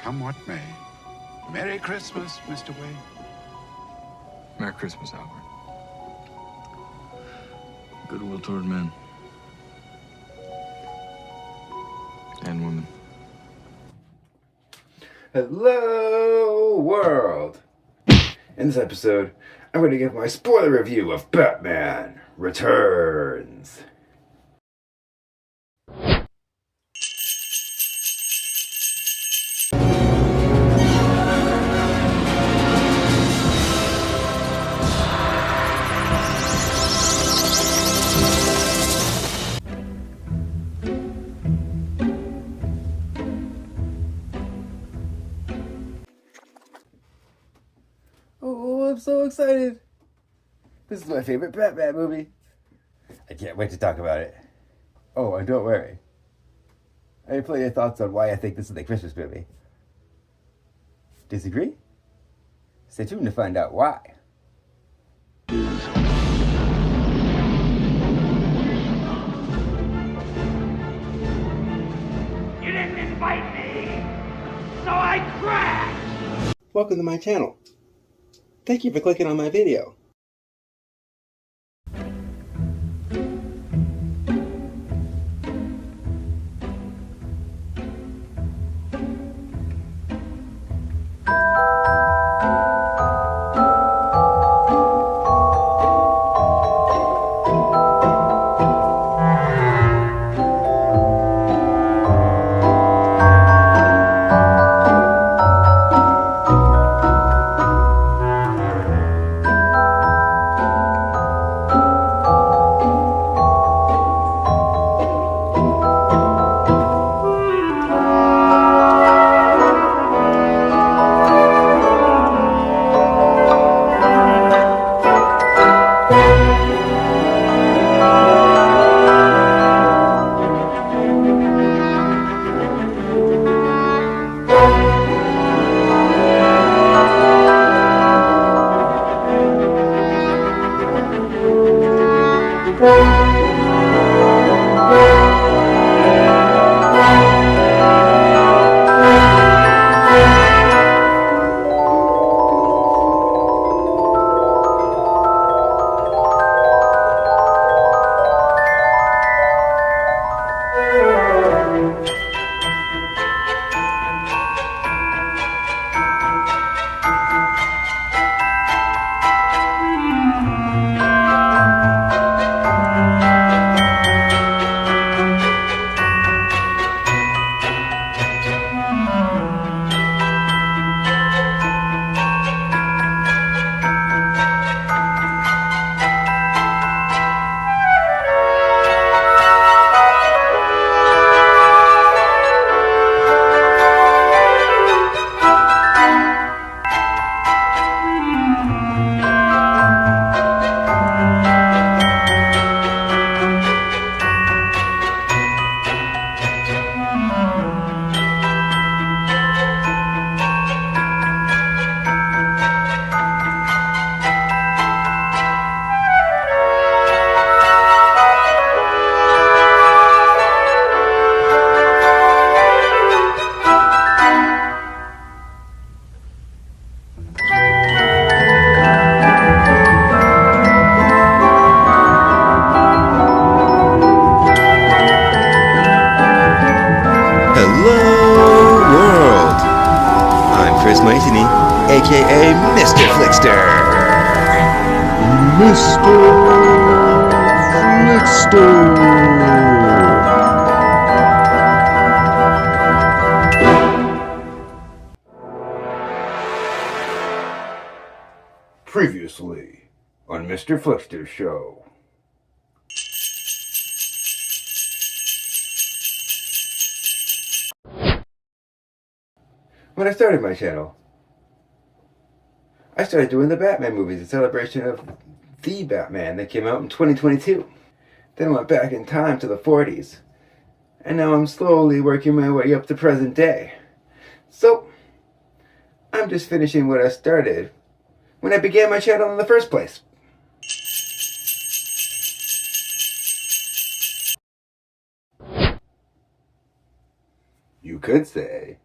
come what may. Merry Christmas, Mr. Wayne. Merry Christmas, Albert. Goodwill toward men and women. Hello, world! In this episode, I'm going to give my spoiler review of Batman Returns. Oh, I'm so excited. This is my favorite Batman movie. I can't wait to talk about it. Oh, and don't worry. I have plenty of thoughts on why I think this is the Christmas movie. Disagree? Stay tuned to find out why. You didn't invite me, so I crashed! Welcome to my channel. Thank you for clicking on my video. A.K.A. Mr. FLIXTER. Mr. FLIXTER. Previously on Mr. FLIXTER's show. When I started my channel, I started doing the Batman movies in celebration of the Batman that came out in 2022. Then I went back in time to the 40s. And now I'm slowly working my way up to present day. So, I'm just finishing what I started when I began my channel in the first place. You could say,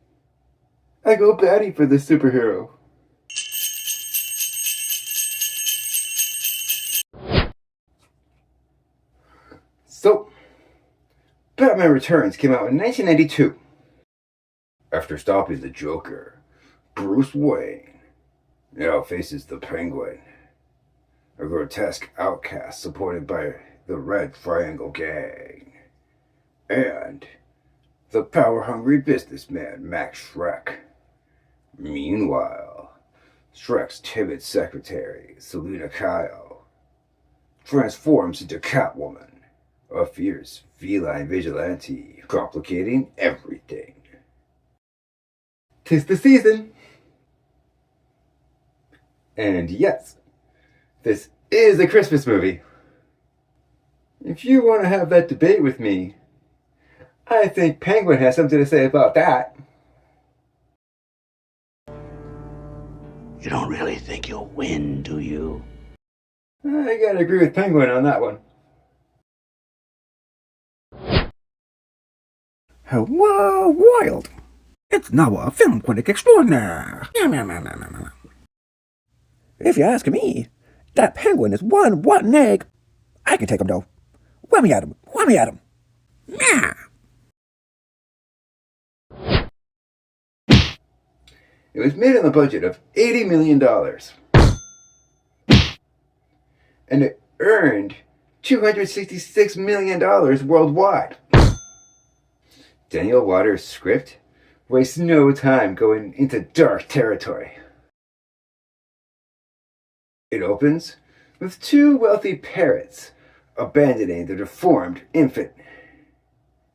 I go batty for this superhero. So, Batman Returns came out in 1992. After stopping the Joker, Bruce Wayne now faces the Penguin, a grotesque outcast supported by the Red Triangle Gang, and the power-hungry businessman Max Schreck. Meanwhile, Schreck's timid secretary, Selina Kyle, transforms into Catwoman, a fierce feline vigilante, complicating everything. 'Tis the season! And yes, this is a Christmas movie. If you want to have that debate with me, I think Penguin has something to say about that. You don't really think you'll win, do you? I gotta agree with Penguin on that one. Hello, Wild! It's Noah, film critic extraordinaire! If you ask me, that Penguin is one rotten egg. I can take him, though. Whammy at him! Whammy at him! Yeah. It was made on a budget of $80 million. And it earned $266 million worldwide. Daniel Waters' script wastes no time going into dark territory. It opens with two wealthy parents abandoning their deformed infant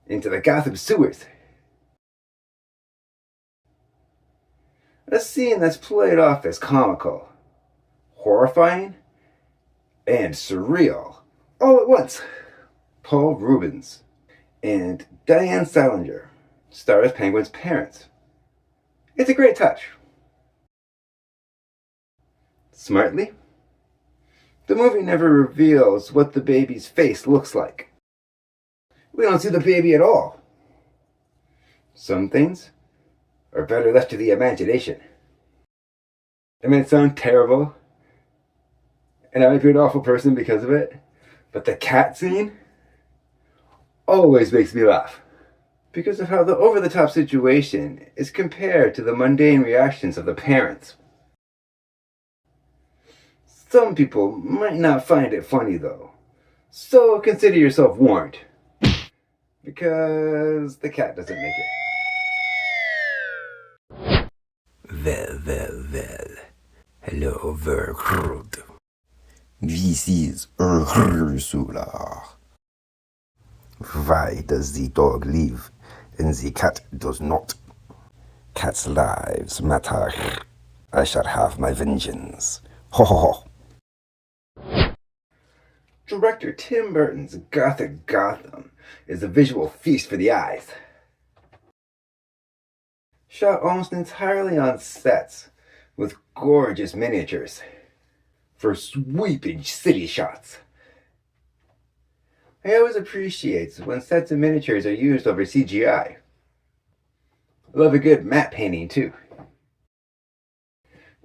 into the Gotham sewers. A scene that's played off as comical, horrifying, and surreal all at once. Paul Rubens and Diane Salinger star as Penguin's parents. It's a great touch. Smartly, the movie never reveals what the baby's face looks like. We don't see the baby at all. Some things are better left to the imagination. It might sound terrible, and I might be an awful person because of it, but the cat scene always makes me laugh because of how the over-the-top situation is compared to the mundane reactions of the parents. Some people might not find it funny though, so consider yourself warned, because the cat doesn't make it. Well. Hello, world. This is Ursula. Why does the dog live and the cat does not? Cats' lives matter. I shall have my vengeance. Ho ho ho. Director Tim Burton's Gothic Gotham is a visual feast for the eyes. Shot almost entirely on sets with gorgeous miniatures for sweeping city shots. I always appreciate when sets and miniatures are used over CGI. I love a good matte painting too.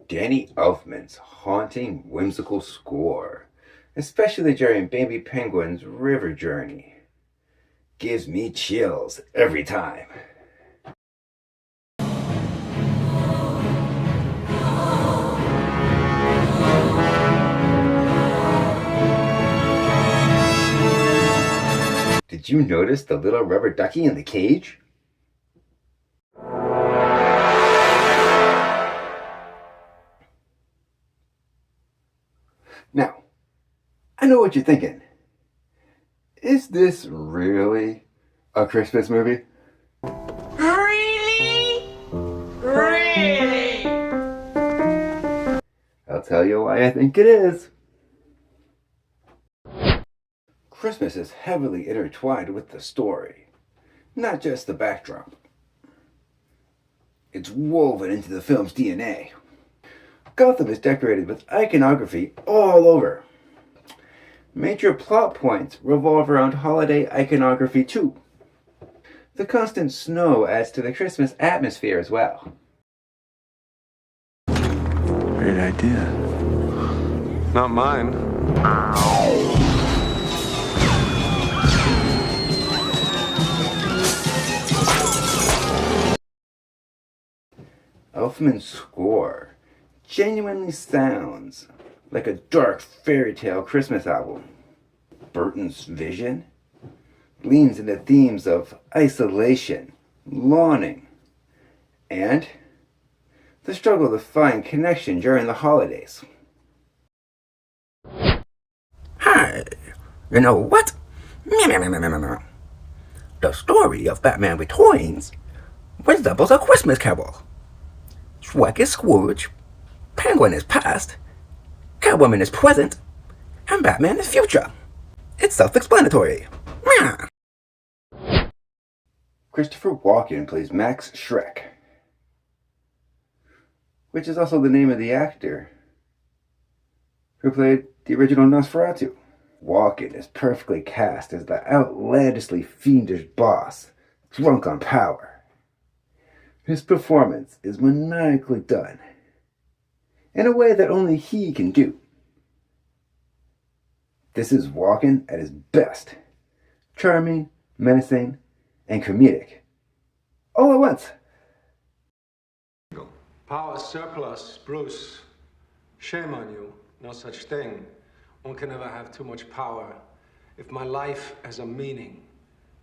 Danny Elfman's haunting, whimsical score, especially during Baby Penguin's river journey, gives me chills every time. Did you notice the little rubber ducky in the cage? Now, I know what you're thinking. Is this really a Christmas movie? Really? Really? I'll tell you why I think it is. Christmas is heavily intertwined with the story, not just the backdrop. It's woven into the film's DNA. Gotham is decorated with iconography all over. Major plot points revolve around holiday iconography too. The constant snow adds to the Christmas atmosphere as well. great idea. Not mine. Elfman's score genuinely sounds like a dark fairy tale Christmas album. Burton's vision leans into themes of isolation, longing, and the struggle to find connection during the holidays. Hey, you know what? The story of Batman Returns resembles a Christmas Carol. Shrek is Scrooge, Penguin is past, Catwoman is present, and Batman is future. It's self-explanatory. Meow. Christopher Walken plays Max Schreck, which is also the name of the actor who played the original Nosferatu. Walken is perfectly cast as the outlandishly fiendish boss, drunk on power. His performance is maniacally done, in a way that only he can do. This is Walken at his best. Charming, menacing, and comedic. All at once. Power surplus, Bruce. Shame on you. No such thing. One can never have too much power. If my life has a meaning,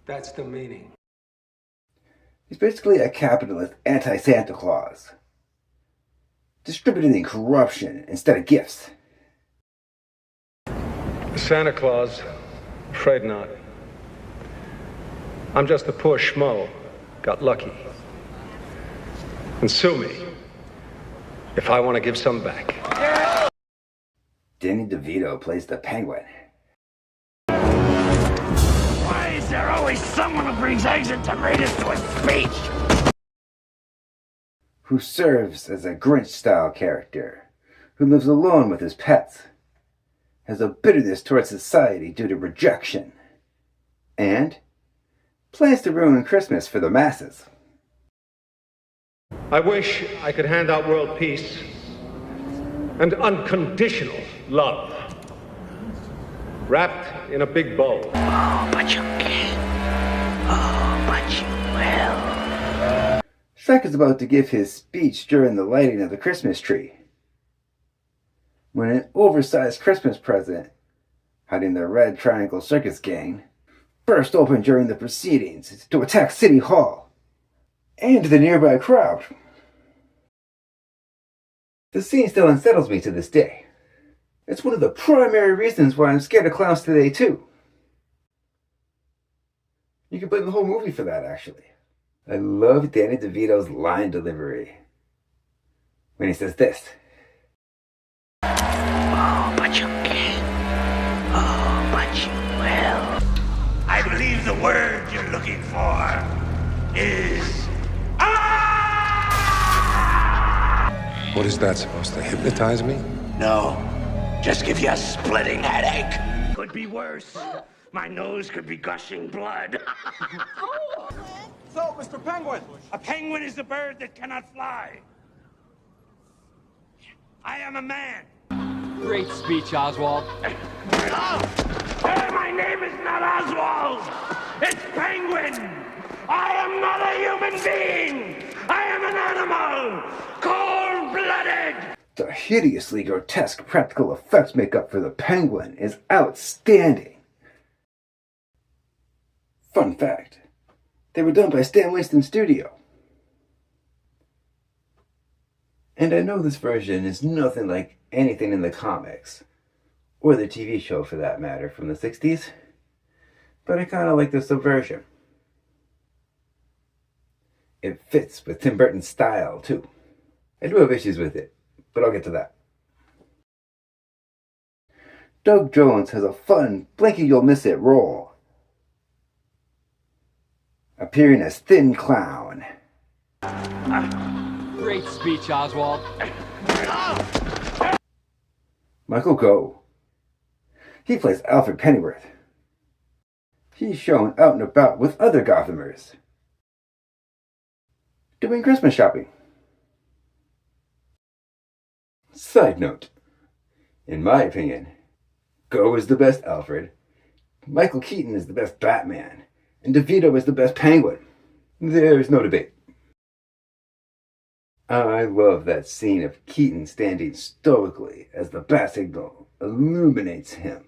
that's the meaning. He's basically a capitalist anti-Santa Claus, distributing corruption instead of gifts. Santa Claus? Afraid not. I'm just a poor schmo. Got lucky. And sue me if I want to give some back. Danny DeVito plays the Penguin. Why is there always someone who brings eggs and tomatoes to a speech? Who serves as a Grinch-style character, who lives alone with his pets, has a bitterness towards society due to rejection, and plans to ruin Christmas for the masses. I wish I could hand out world peace and unconditional love, wrapped in a big bow. Oh, but you can't. Oh, but you will. Shrek is about to give his speech during the lighting of the Christmas tree, when an oversized Christmas present, hiding the Red Triangle Circus Gang, burst open during the proceedings to attack City Hall and the nearby crowd. The scene still unsettles me to this day. It's one of the primary reasons why I'm scared of clowns today, too. You can blame the whole movie for that, actually. I love Danny DeVito's line delivery when he says this. Oh, but you can't. Oh, but you will. I believe the word you're looking for is... What is that supposed to hypnotize me? No, just give you a splitting headache. Could be worse. My nose could be gushing blood. So, Mr. Penguin, A penguin is a bird that cannot fly. I am a man. Great speech, Oswald. My name is not Oswald. It's Penguin. I am not a human being. I am an animal. Cold-blooded. The hideously grotesque practical effects makeup for the Penguin is outstanding. Fun fact, they were done by Stan Winston's studio. And I know this version is nothing like anything in the comics, or the TV show for that matter, from the 60s, but I kind of like the subversion. It fits with Tim Burton's style, too. I do have issues with it, but I'll get to that. Doug Jones has a fun, blinky-you'll-miss-it role, appearing as Thin Clown. Great speech, Oswald. Michael Gough. He plays Alfred Pennyworth. He's shown out and about with other Gothamers, doing Christmas shopping. Side note, in my opinion, Go is the best Alfred, Michael Keaton is the best Batman, and DeVito is the best Penguin. There's no debate. I love that scene of Keaton standing stoically as the bat signal illuminates him.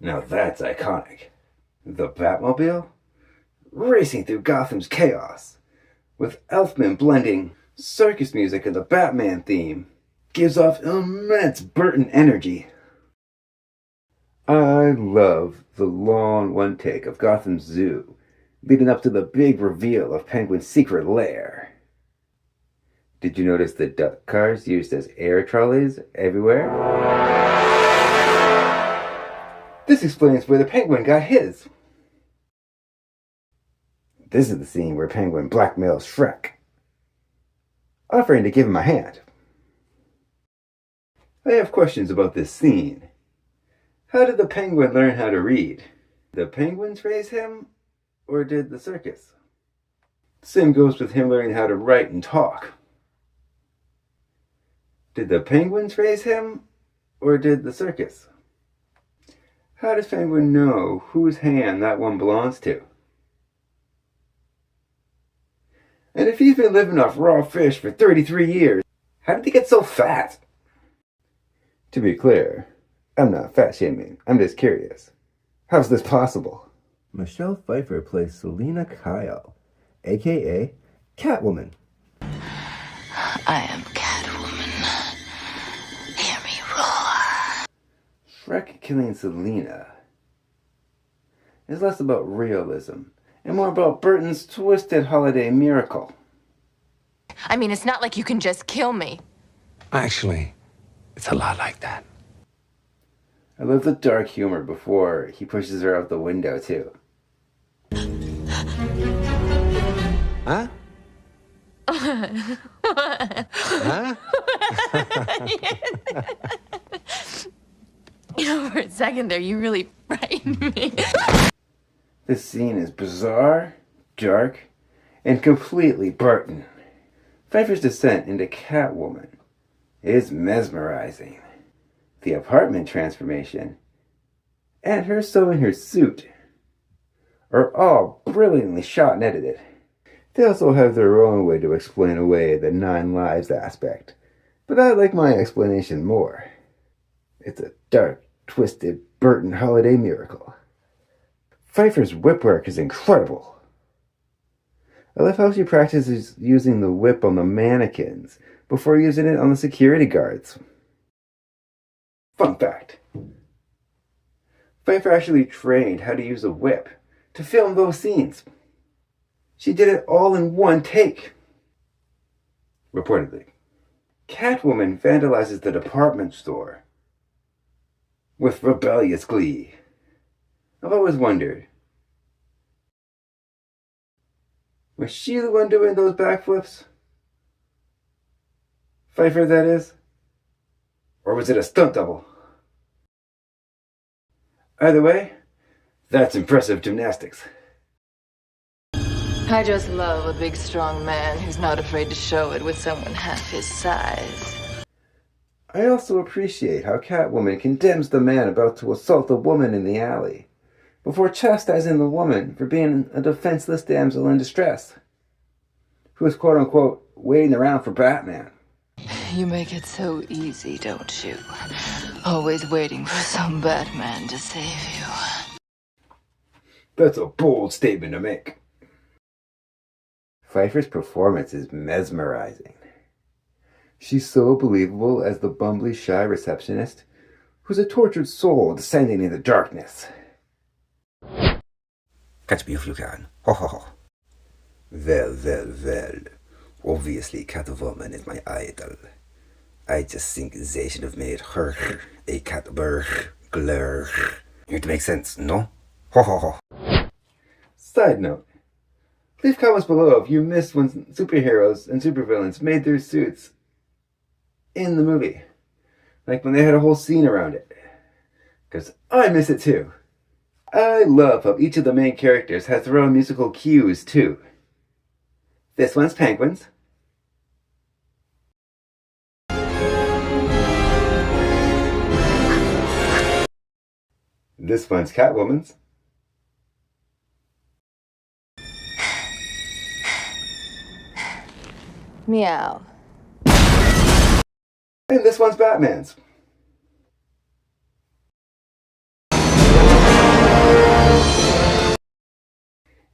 Now that's iconic. The Batmobile, racing through Gotham's chaos, with Elfman blending circus music and the Batman theme, gives off immense Burton energy. I love the long one take of Gotham's Zoo, leading up to the big reveal of Penguin's secret lair. Did you notice the duck cars used as air trolleys everywhere? This explains where the Penguin got his. This is the scene where Penguin blackmails Shrek, offering to give him a hand. I have questions about this scene. How did the Penguin learn how to read? Did the penguins raise him, or did the circus? Same goes with him learning how to write and talk. Did the penguins raise him, or did the circus? How does Penguin know whose hand that one belongs to? And if he's been living off raw fish for 33 years, how did he get so fat? To be clear, I'm not fat shaming, I'm just curious. How's this possible? Michelle Pfeiffer plays Selena Kyle, aka Catwoman. I am Catwoman. Hear me roar. Shrek killing Selena is less about realism and more about Burton's twisted holiday miracle. I mean, it's not like you can just kill me. Actually, it's a lot like that. I love the dark humor before he pushes her out the window, too. Huh? Huh? You know, for a second there, you really frightened me. This scene is bizarre, dark, and completely Burton. Pfeiffer's descent into Catwoman is mesmerizing. The apartment transformation, and her sewing her suit, are all brilliantly shot and edited. They also have their own way to explain away the 9 lives aspect, but I like my explanation more. It's a dark, twisted Burton holiday miracle. Pfeiffer's whip work is incredible. I love how she practices using the whip on the mannequins before using it on the security guards. Fun fact. Pfeiffer actually trained how to use a whip to film those scenes. She did it all in one take. Reportedly. Catwoman vandalizes the department store with rebellious glee. I've always wondered, was she the one doing those backflips? Pfeiffer, that is? Or was it a stunt double? Either way, that's impressive gymnastics. I just love a big, strong man who's not afraid to show it with someone half his size. I also appreciate how Catwoman condemns the man about to assault a woman in the alley, before chastising the woman for being a defenseless damsel in distress, who is quote-unquote waiting around for Batman. You make it so easy, don't you? Always waiting for some Batman to save you. That's a bold statement to make. Pfeiffer's performance is mesmerizing. She's so believable as the bumbly, shy receptionist who's a tortured soul descending into darkness. Catch me if you can. Ho ho ho. Well. Obviously, Catwoman is my idol. I just think they should have made her a Catburglar. It makes sense, no? Ho ho ho. Side note. Leave comments below if you missed when superheroes and supervillains made their suits in the movie. Like when they had a whole scene around it. Because I miss it too. I love how each of the main characters has their own musical cues too. This one's Penguins. This one's Catwoman's. Meow. And this one's Batman's.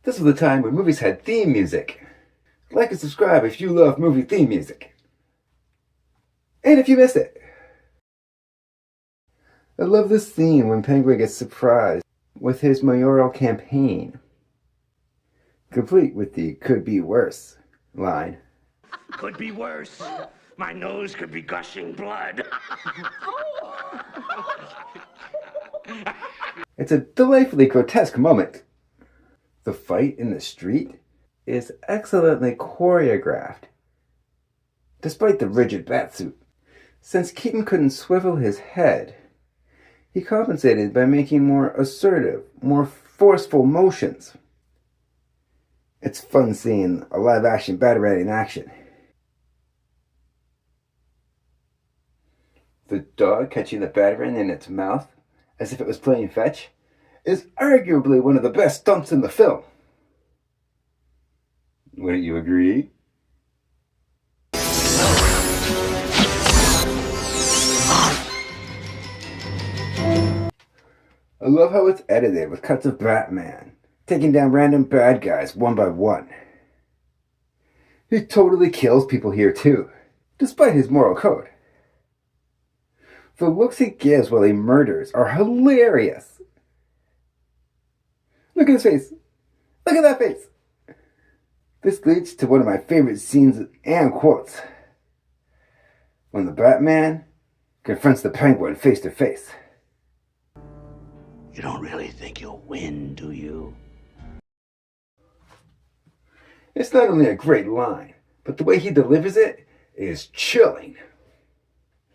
This was the time when movies had theme music. Like and subscribe if you love movie theme music. And if you missed it. I love this scene when Penguin gets surprised with his mayoral campaign, complete with the "could be worse" line. Could be worse. My nose could be gushing blood. It's a delightfully grotesque moment. The fight in the street is excellently choreographed, despite the rigid batsuit. Since Keaton couldn't swivel his head, he compensated by making more assertive, more forceful motions. It's fun seeing a live-action Batarang in action. The dog catching the Batarang in its mouth, as if it was playing fetch, is arguably one of the best stunts in the film. Wouldn't you agree? I love how it's edited with cuts of Batman taking down random bad guys one by one. He totally kills people here too, despite his moral code. The looks he gives while he murders are hilarious. Look at his face. Look at that face. This leads to one of my favorite scenes and quotes. When the Batman confronts the Penguin face to face. You don't really think you'll win, do you? It's not only a great line, but the way he delivers it is chilling.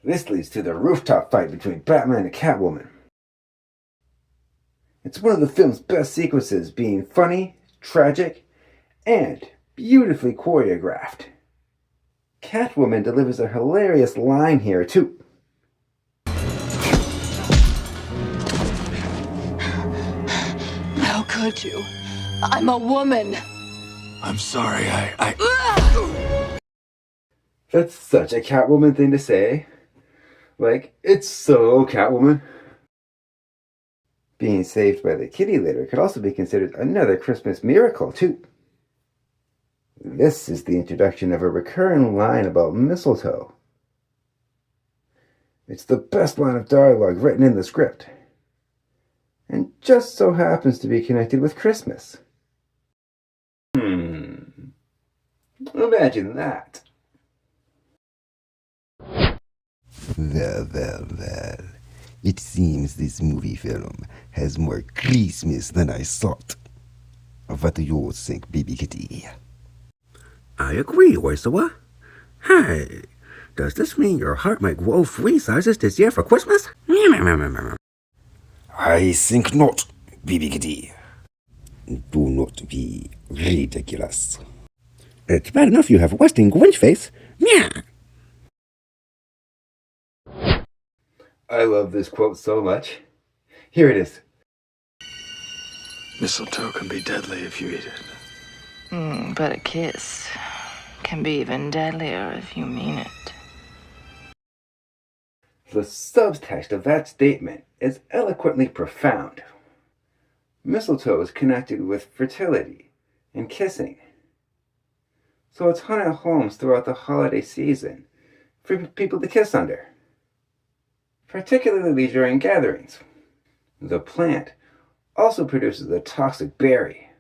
This leads to the rooftop fight between Batman and Catwoman. It's one of the film's best sequences, being funny, tragic, and beautifully choreographed. Catwoman delivers a hilarious line here, too. How could you? I'm a woman. I'm sorry, That's such a Catwoman thing to say. Like, it's so Catwoman. Being saved by the kitty litter could also be considered another Christmas miracle, too. This is the introduction of a recurring line about mistletoe. It's the best line of dialogue written in the script, and just so happens to be connected with Christmas. Imagine that. Well. It seems this movie film has more Christmas than I thought. What do you think, baby kitty? I agree, Oysawa. Hey, does this mean your heart might grow 3 sizes this year for Christmas? I think not, baby kitty. Do not be ridiculous. It's bad enough you have Westing Grinch face. Meow. I love this quote so much. Here it is. Mistletoe can be deadly if you eat it. But a kiss can be even deadlier if you mean it. The subtext of that statement is eloquently profound. Mistletoe is connected with fertility and kissing. So it's hung at homes throughout the holiday season for people to kiss under, particularly during gatherings. The plant also produces a toxic berry.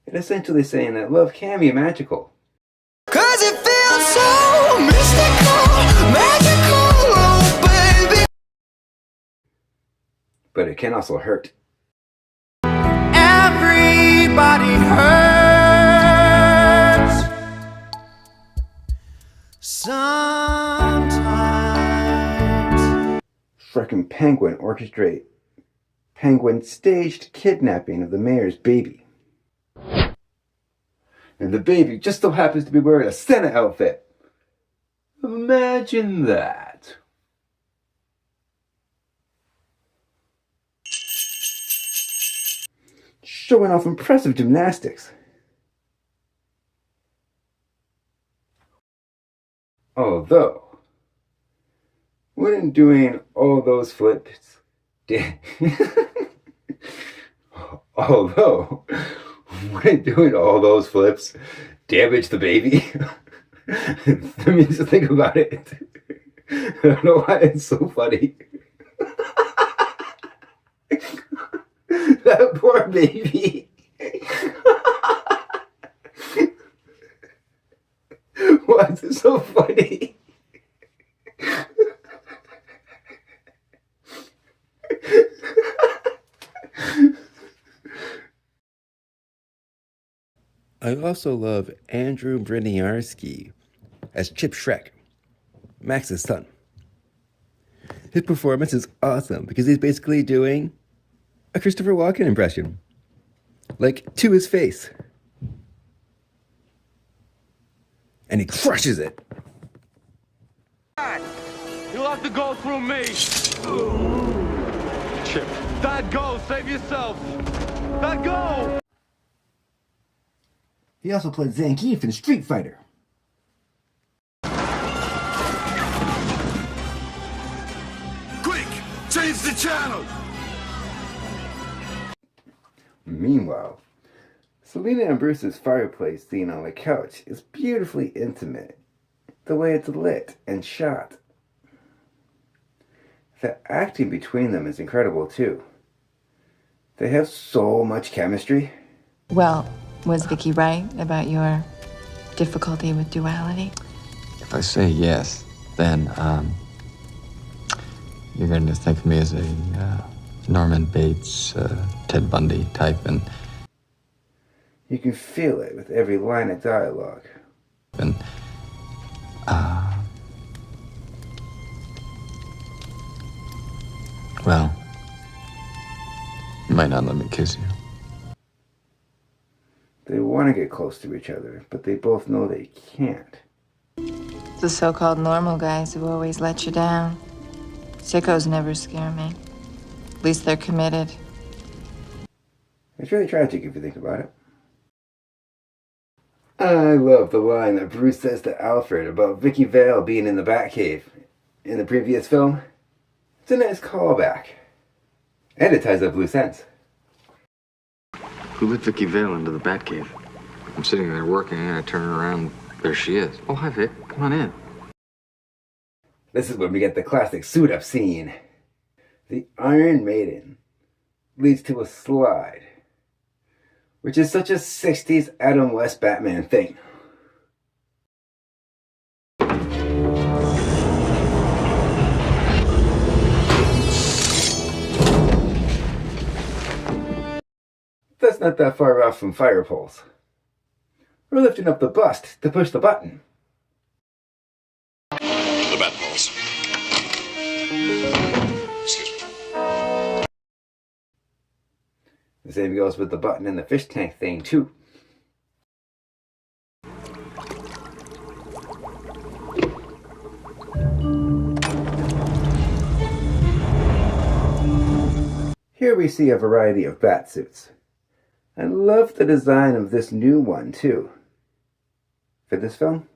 It's essentially saying that love can be magical. 'Cause it feels so mystical, magical, oh baby. But it can also hurt. Everybody hurts sometimes. Shrek and Penguin orchestrate Penguin's staged kidnapping of the mayor's baby. And the baby just so happens to be wearing a Santa outfit. Imagine that. showing off impressive gymnastics. Although, wouldn't doing all those flips damage the baby? I mean, just think about it. I don't know why it's so funny. That poor baby. Why is it so funny? I also love Andrew Briniarski as Chip Shrek, Max's son. His performance is awesome because he's basically doing a Christopher Walken impression, like to his face. And he crushes it. You'll have to go through me. Chip. Dad, go. Save yourself. Dad, go. He also played Zangief in Street Fighter. Quick! Change the channel! Meanwhile, Selena and Bruce's fireplace scene on the couch is beautifully intimate. The way it's lit and shot. The acting between them is incredible too. They have so much chemistry. Well, was Vicky right about your difficulty with duality? If I say yes, then you're going to think of me as a Norman Bates, Ted Bundy type, and you can feel it with every line of dialogue. And well, you might not let me kiss you. They want to get close to each other, but they both know they can't. The so-called normal guys who always let you down. Sickos never scare me. At least they're committed. It's really tragic if you think about it. I love the line that Bruce says to Alfred about Vicky Vale being in the Batcave in the previous film. It's a nice callback. And it ties up loose ends. Who let Vicky Vale into the Batcave? I'm sitting there working, and I turn around, there she is. Oh, hi, Vic. Come on in. This is when we get the classic suit-up scene. The Iron Maiden leads to a slide, which is such a 60s Adam West Batman thing. That's not that far off from fire poles. We're lifting up the bust to push the button. The bat poles. Excuse me. The same goes with the button in the fish tank thing, too. Here we see a variety of bat suits. I love the design of this new one, too. For this film,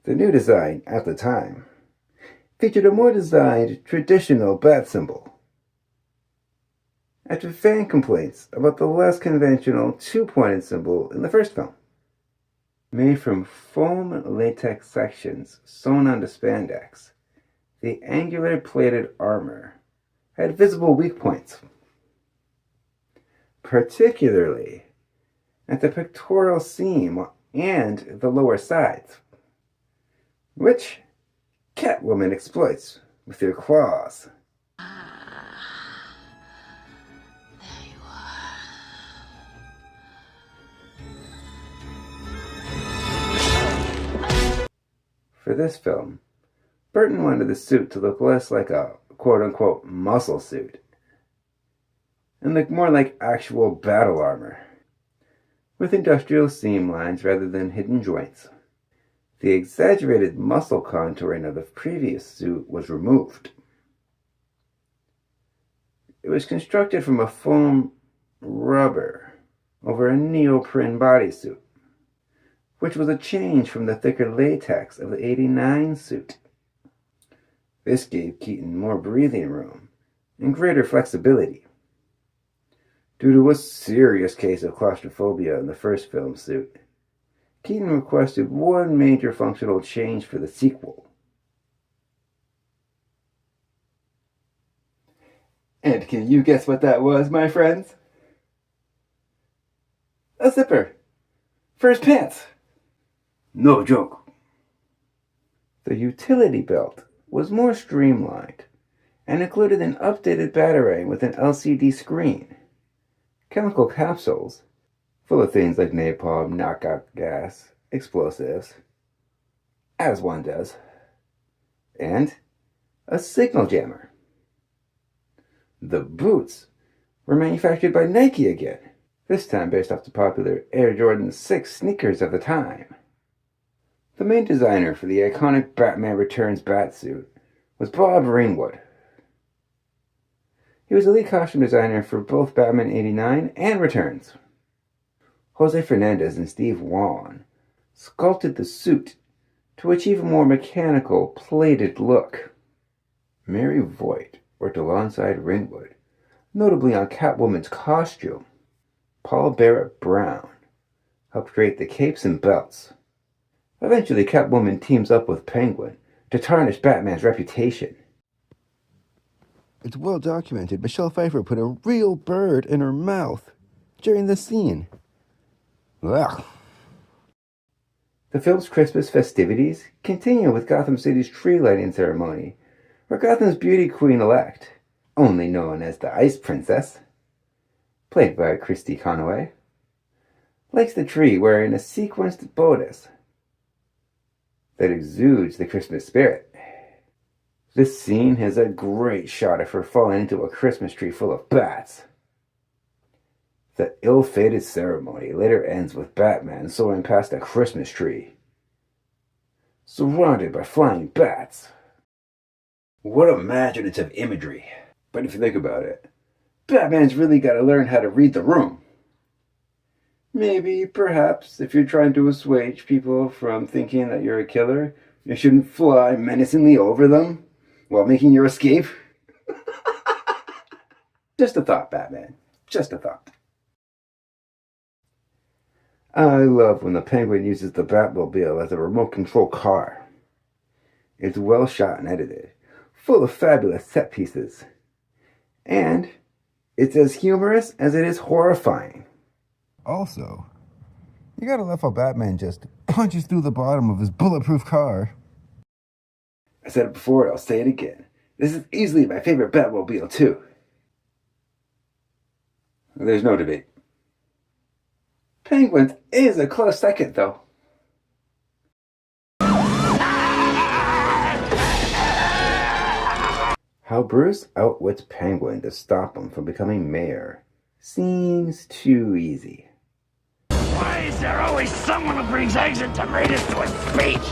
the new design, at the time, featured a more designed, traditional bat symbol. After fan complaints about the less conventional two-pointed symbol in the first film. Made from foam latex sections sewn onto spandex, the angular plated armor had visible weak points, particularly at the pectoral seam and the lower sides, which Catwoman exploits with her claws. For this film, Burton wanted the suit to look less like a quote-unquote muscle suit and look more like actual battle armor, with industrial seam lines rather than hidden joints. The exaggerated muscle contouring of the previous suit was removed. It was constructed from a foam rubber over a neoprene bodysuit, which was a change from the thicker latex of the '89 suit. This gave Keaton more breathing room and greater flexibility. Due to a serious case of claustrophobia in the first film suit, Keaton requested one major functional change for the sequel. And can you guess what that was, my friends? A zipper for his pants. No joke. The utility belt was more streamlined and included an updated battery with an LCD screen, chemical capsules full of things like napalm, knockout gas, explosives, as one does, and a signal jammer. The boots were manufactured by Nike again, this time based off the popular Air Jordan 6 sneakers of the time. The main designer for the iconic Batman Returns batsuit was Bob Ringwood. He was the lead costume designer for both Batman '89 and Returns. Jose Fernandez and Steve Wan sculpted the suit to achieve a more mechanical, plated look. Mary Voigt worked alongside Ringwood, notably on Catwoman's costume. Paul Barrett Brown helped create the capes and belts. Eventually, Catwoman teams up with Penguin to tarnish Batman's reputation. It's well documented Michelle Pfeiffer put a real bird in her mouth during the scene. Ugh. The film's Christmas festivities continue with Gotham City's tree lighting ceremony, where Gotham's beauty queen-elect, only known as the Ice Princess, played by Christy Conway, lights the tree wearing a sequenced bodice that exudes the Christmas spirit. This scene has a great shot of her falling into a Christmas tree full of bats. The ill-fated ceremony later ends with Batman soaring past a Christmas tree, surrounded by flying bats. What imaginative imagery. But if you think about it, Batman's really got to learn how to read the room. Maybe, perhaps, if you're trying to assuage people from thinking that you're a killer, you shouldn't fly menacingly over them while making your escape. Just a thought, Batman. Just a thought. I love when the Penguin uses the Batmobile as a remote control car. It's well shot and edited, full of fabulous set pieces. And it's as humorous as it is horrifying. Also, you gotta love how Batman just punches through the bottom of his bulletproof car. I said it before and I'll say it again. This is easily my favorite Batmobile too. There's no debate. Penguin's is a close second though. How Bruce outwits Penguin to stop him from becoming mayor seems too easy. Why is there always someone who brings eggs and tomatoes to a speech?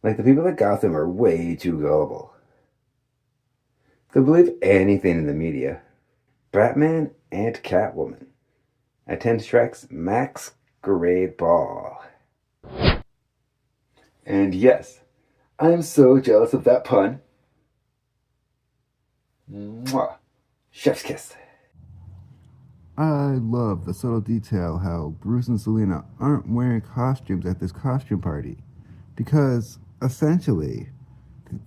Like the people at Gotham are way too gullible. They'll believe anything in the media. Batman and Catwoman attend Shrek's Masquerade Ball. And yes, I'm so jealous of that pun. Mwah. Chef's kiss. I love the subtle detail how Bruce and Selina aren't wearing costumes at this costume party, because essentially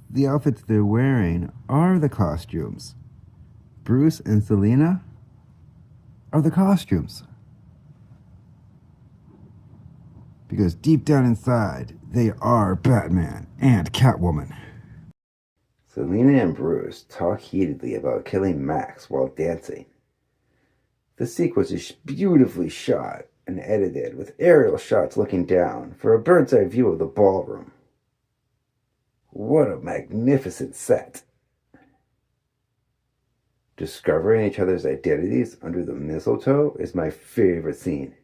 the outfits they're wearing are the costumes. Bruce and Selina are the costumes. Because deep down inside, they are Batman and Catwoman. Selina and Bruce talk heatedly about killing Max while dancing. The sequence is beautifully shot and edited with aerial shots looking down for a bird's eye view of the ballroom. What a magnificent set. Discovering each other's identities under the mistletoe is my favorite scene.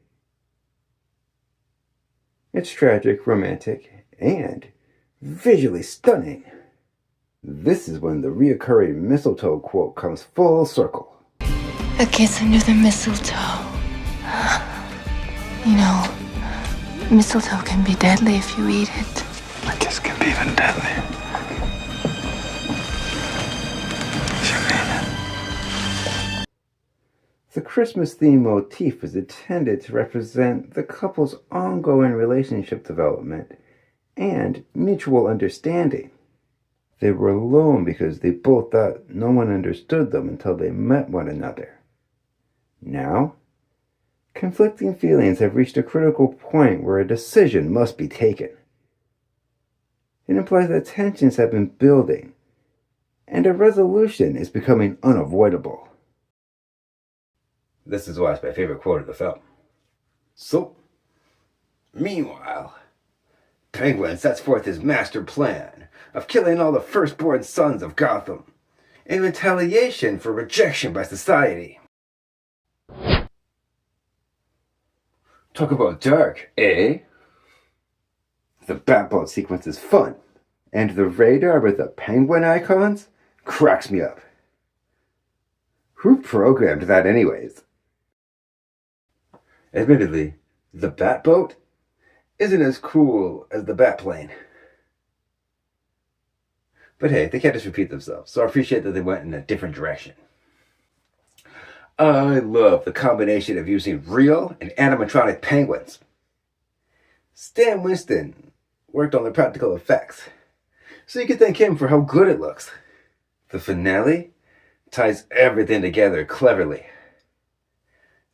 It's tragic, romantic, and visually stunning. This is when the reoccurring mistletoe quote comes full circle. A kiss under the mistletoe. You know, mistletoe can be deadly if you eat it. A kiss can be even deadlier. The Christmas theme motif is intended to represent the couple's ongoing relationship development and mutual understanding. They were alone because they both thought no one understood them until they met one another. Now, conflicting feelings have reached a critical point where a decision must be taken. It implies that tensions have been building, and a resolution is becoming unavoidable. This is why it's my favorite quote of the film. So, meanwhile, Penguin sets forth his master plan of killing all the firstborn sons of Gotham in retaliation for rejection by society. Talk about dark, eh? The Batboat sequence is fun, and the radar with the penguin icons cracks me up. Who programmed that anyways? Admittedly, the Batboat isn't as cool as the Batplane. But hey, they can't just repeat themselves, so I appreciate that they went in a different direction. I love the combination of using real and animatronic penguins. Stan Winston worked on the practical effects, so you can thank him for how good it looks. The finale ties everything together cleverly.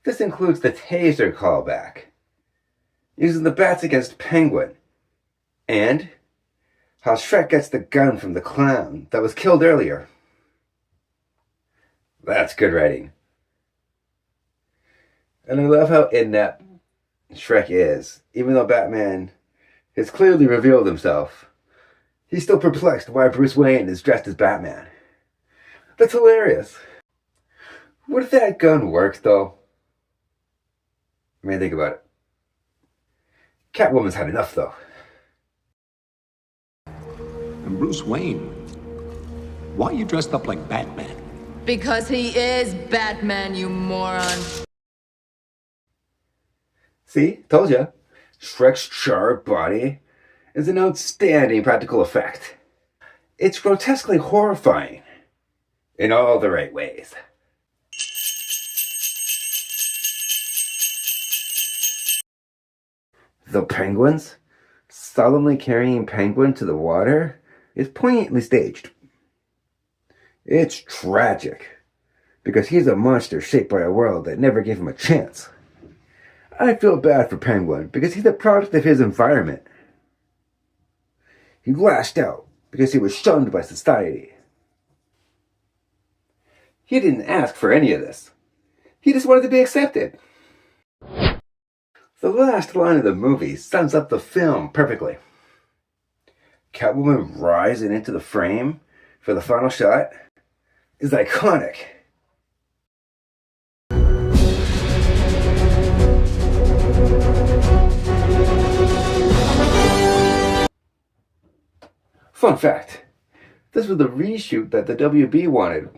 This includes the taser callback, using the bats against Penguin, and how Shrek gets the gun from the clown that was killed earlier. That's good writing. And I love how in-depth Shrek is. Even though Batman has clearly revealed himself, he's still perplexed why Bruce Wayne is dressed as Batman. That's hilarious. What if that gun works, though? I mean, think about it. Catwoman's had enough, though. And Bruce Wayne, why are you dressed up like Batman? Because he is Batman, you moron. See? Told ya. Shrek's charred body is an outstanding practical effect. It's grotesquely horrifying in all the right ways. The penguins solemnly carrying Penguin to the water is poignantly staged. It's tragic, because he's a monster shaped by a world that never gave him a chance. I feel bad for Penguin because he's a product of his environment. He lashed out because he was shunned by society. He didn't ask for any of this. He just wanted to be accepted. The last line of the movie sums up the film perfectly. Catwoman rising into the frame for the final shot is iconic. Fun fact, this was the reshoot that the WB wanted.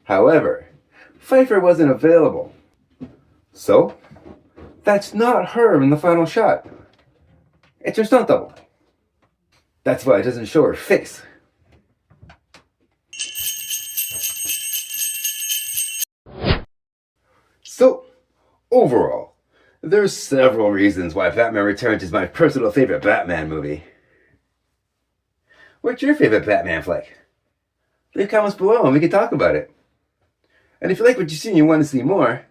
However, Pfeiffer wasn't available. So, that's not her in the final shot. It's her stunt double. That's why it doesn't show her face. So, overall, there's several reasons why Batman Returns is my personal favorite Batman movie. What's your favorite Batman flick? Leave comments below and we can talk about it. And if you like what you see and you want to see more,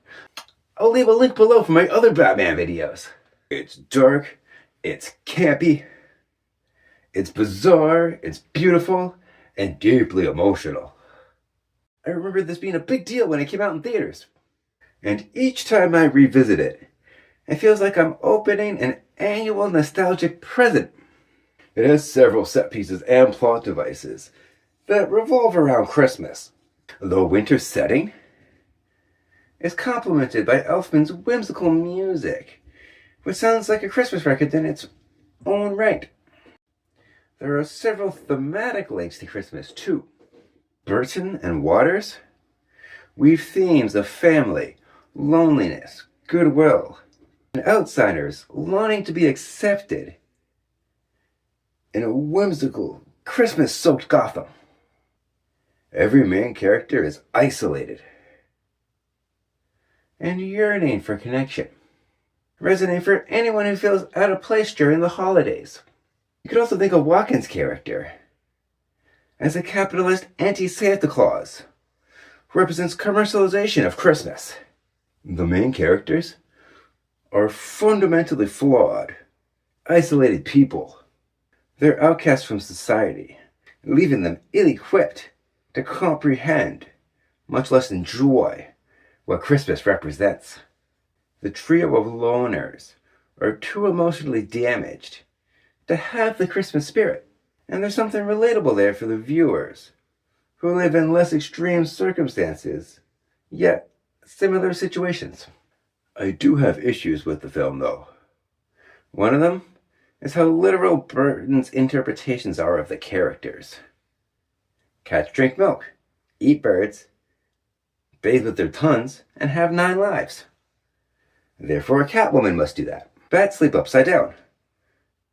I'll leave a link below for my other Batman videos. It's dark, it's campy, it's bizarre, it's beautiful, and deeply emotional. I remember this being a big deal when it came out in theaters. And each time I revisit it, it feels like I'm opening an annual nostalgic present. It has several set pieces and plot devices that revolve around Christmas. The winter setting is complemented by Elfman's whimsical music, which sounds like a Christmas record in its own right. There are several thematic links to Christmas too. Burton and Waters weave themes of family, loneliness, goodwill, and outsiders longing to be accepted in a whimsical, Christmas-soaked Gotham. Every main character is isolated and yearning for connection. Resonate for anyone who feels out of place during the holidays. You could also think of Walken's character as a capitalist anti-Santa Claus who represents commercialization of Christmas. The main characters are fundamentally flawed, isolated people. They're outcasts from society, leaving them ill-equipped to comprehend, much less enjoy, what Christmas represents. The trio of loners are too emotionally damaged to have the Christmas spirit, and there's something relatable there for the viewers who live in less extreme circumstances, yet similar situations. I do have issues with the film, though. One of them is how literal Burton's interpretations are of the characters. Cats drink milk, eat birds, bathe with their tongues, and have 9 lives. Therefore, a Catwoman must do that. Bats sleep upside down,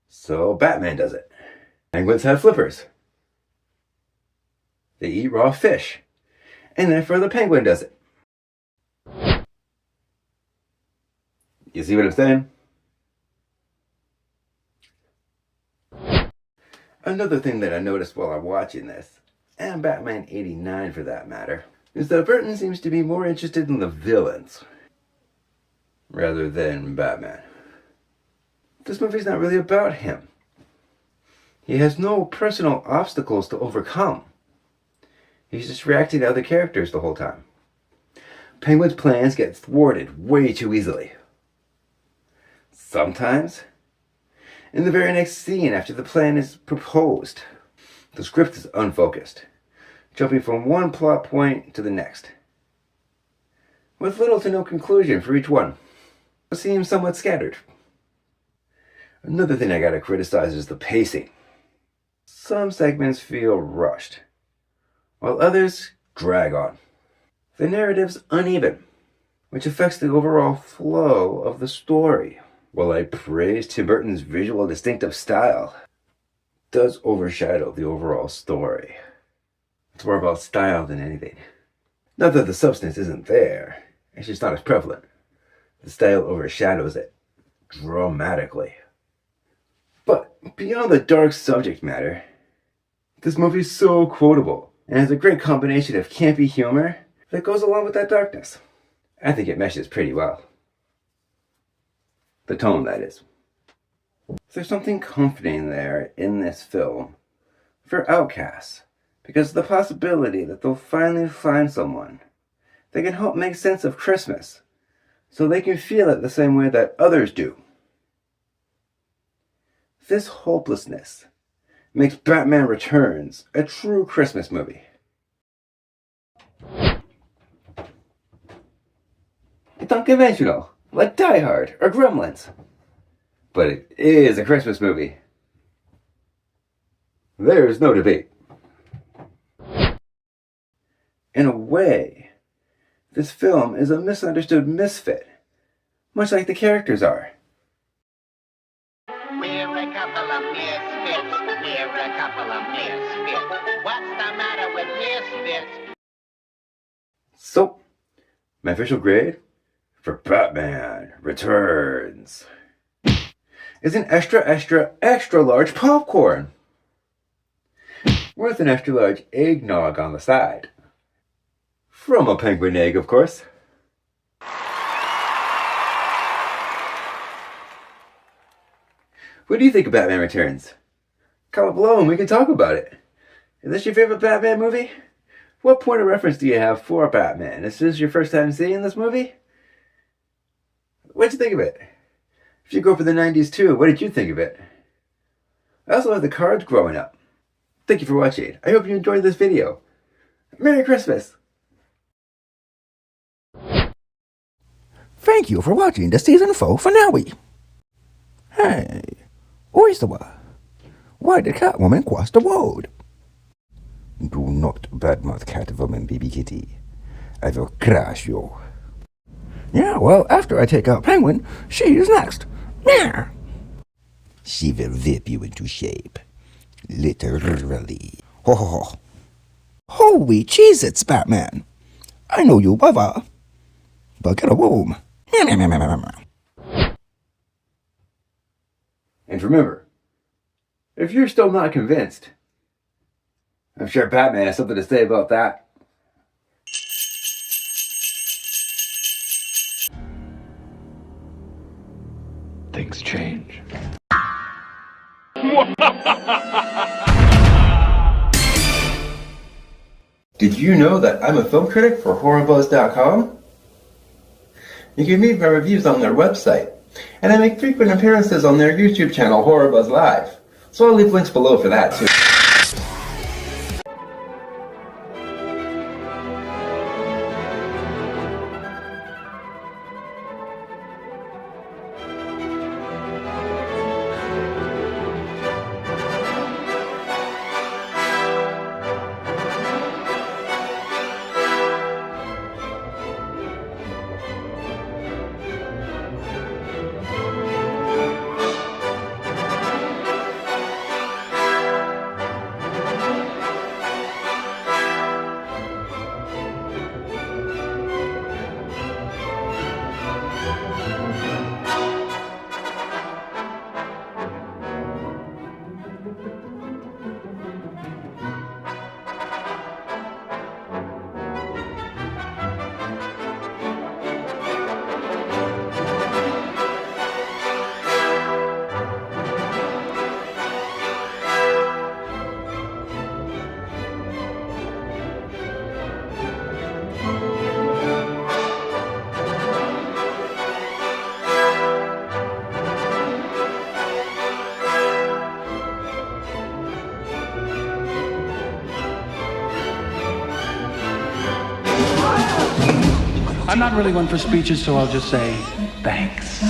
so Batman does it. Penguins have flippers. They eat raw fish, and therefore the penguin does it. You see what I'm saying? Another thing that I noticed while I'm watching this, and Batman 89 for that matter, is that Burton seems to be more interested in the villains rather than Batman. This movie's not really about him. He has no personal obstacles to overcome. He's just reacting to other characters the whole time. Penguin's plans get thwarted way too easily. Sometimes, in the very next scene after the plan is proposed, the script is unfocused, jumping from one plot point to the next, with little to no conclusion for each one. It seems somewhat scattered. Another thing I gotta criticize is the pacing. Some segments feel rushed, while others drag on. The narrative's uneven, which affects the overall flow of the story. While I praise Tim Burton's visual distinctive style, it does overshadow the overall story. It's more about style than anything. Not that the substance isn't there, it's just not as prevalent. The style overshadows it dramatically. But beyond the dark subject matter, this movie's so quotable and has a great combination of campy humor that goes along with that darkness. I think it meshes pretty well. The tone, that is. There's something comforting there in this film for outcasts, because of the possibility that they'll finally find someone that can help make sense of Christmas, so they can feel it the same way that others do. This hopelessness makes Batman Returns a true Christmas movie. It's unconventional, like Die Hard or Gremlins, but it is a Christmas movie. There's no debate. In a way, this film is a misunderstood misfit, much like the characters are. We're a couple of misfits. We're a couple of misfits. What's the matter with misfits? So, my official grade for Batman Returns is an extra, extra, extra large popcorn with an extra large eggnog on the side. From a penguin egg, of course. What do you think of Batman Returns? Comment below and we can talk about it. Is this your favorite Batman movie? What point of reference do you have for Batman? Is this your first time seeing this movie? What'd you think of it? If you grew up in the 90s too, what did you think of it? I also had the Cards growing up. Thank you for watching. I hope you enjoyed this video. Merry Christmas! Thank you for watching the Season 4 finale. Hey, Oyster, why did Catwoman cross the road? Do not badmouth Catwoman, baby kitty. I will crush you. Yeah, well, after I take out Penguin, she is next. Yeah. She will whip you into shape. Literally. Ho ho ho. Holy Cheez-Its, Batman. I know you love her, but get a room. And remember, if you're still not convinced, I'm sure Batman has something to say about that. Things change. Did you know that I'm a film critic for HorrorBuzz.com? You can read my reviews on their website, and I make frequent appearances on their YouTube channel, HorrorBuzz Live. So I'll leave links below for that too. I'm not really one for speeches, so I'll just say thanks.